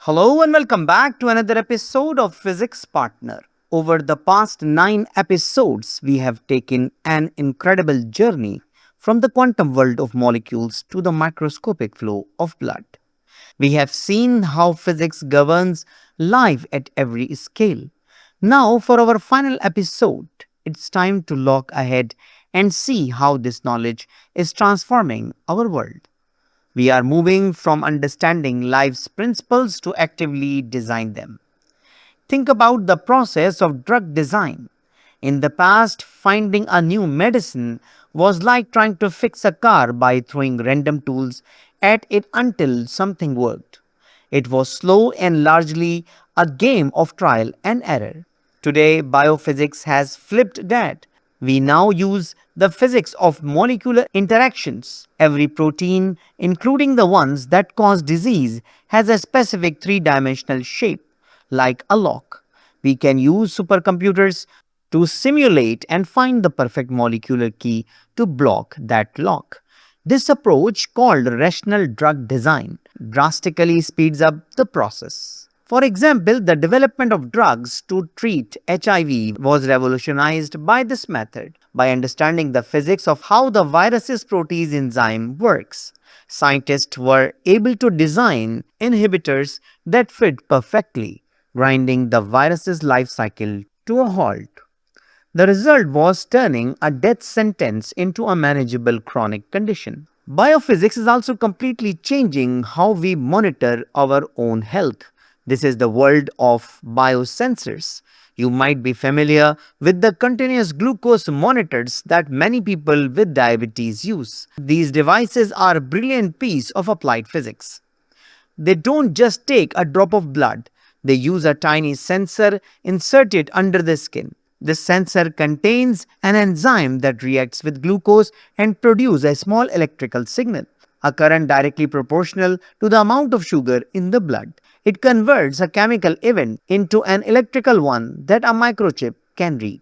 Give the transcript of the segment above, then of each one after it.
Hello and welcome back to another episode of Physics Partner. Over the past 9 episodes, we have taken an incredible journey from the quantum world of molecules to the microscopic flow of blood. We have seen how physics governs life at every scale. Now, for our final episode, it's time to look ahead and see how this knowledge is transforming our world. We are moving from understanding life's principles to actively design them. Think about the process of drug design. In the past, finding a new medicine was like trying to fix a car by throwing random tools at it until something worked. It was slow and largely a game of trial and error. Today, biophysics has flipped that. We now use the physics of molecular interactions. Every protein, including the ones that cause disease, has a specific three-dimensional shape, like a lock. We can use supercomputers to simulate and find the perfect molecular key to block that lock. This approach, called rational drug design, drastically speeds up the process. For example, the development of drugs to treat HIV was revolutionized by this method. By understanding the physics of how the virus's protease enzyme works, scientists were able to design inhibitors that fit perfectly, grinding the virus's life cycle to a halt. The result was turning a death sentence into a manageable chronic condition. Biophysics is also completely changing how we monitor our own health. This is the world of biosensors. You might be familiar with the continuous glucose monitors that many people with diabetes use. These devices are a brilliant piece of applied physics. They don't just take a drop of blood, they use a tiny sensor inserted under the skin. This sensor contains an enzyme that reacts with glucose and produces a small electrical signal, a current directly proportional to the amount of sugar in the blood. It converts a chemical event into an electrical one that a microchip can read,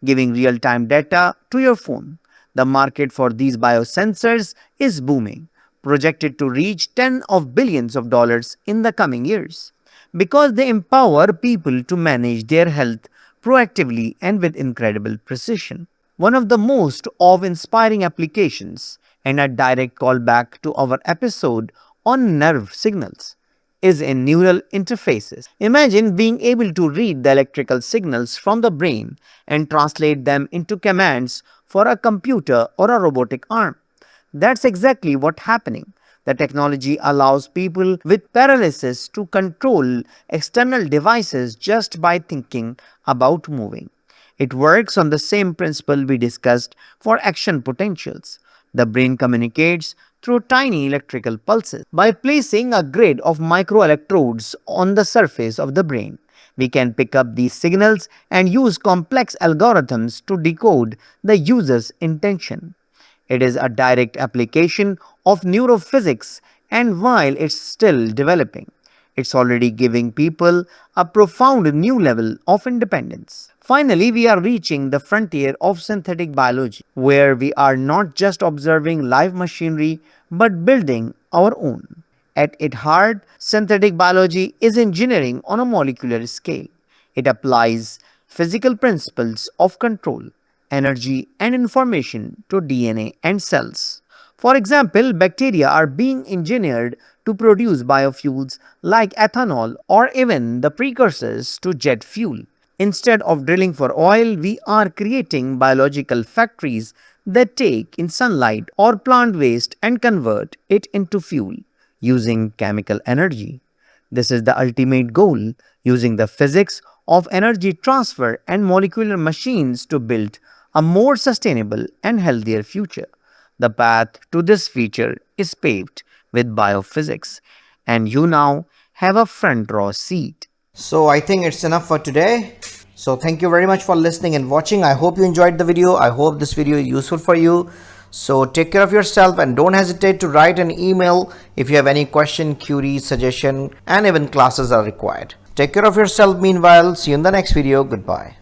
giving real-time data to your phone. The market for these biosensors is booming, projected to reach tens of billions of dollars in the coming years, because they empower people to manage their health proactively and with incredible precision. One of the most awe-inspiring applications, and a direct callback to our episode on nerve signals, is in neural interfaces. Imagine being able to read the electrical signals from the brain and translate them into commands for a computer or a robotic arm. That's exactly what's happening. The technology allows people with paralysis to control external devices just by thinking about moving. It works on the same principle we discussed for action potentials. The brain communicates through tiny electrical pulses. By placing a grid of microelectrodes on the surface of the brain, we can pick up these signals and use complex algorithms to decode the user's intention. It is a direct application of neurophysics, and while it's still developing, it's already giving people a profound new level of independence. Finally, we are reaching the frontier of synthetic biology, where we are not just observing live machinery but building our own. At its heart, synthetic biology is engineering on a molecular scale. It applies physical principles of control, energy, and information to DNA and cells. For example, bacteria are being engineered to produce biofuels like ethanol or even the precursors to jet fuel. Instead of drilling for oil, we are creating biological factories that take in sunlight or plant waste and convert it into fuel using chemical energy. This is the ultimate goal, using the physics of energy transfer and molecular machines to build a more sustainable and healthier future. The path to this future is paved with biophysics, and you now have a front row seat. So I think it's enough for today. So thank you very much for listening and watching. I hope you enjoyed the video. I hope this video is useful for you. So take care of yourself and don't hesitate to write an email if you have any question, query, suggestion, and even classes are required. Take care of yourself meanwhile. See you in the next video. Goodbye.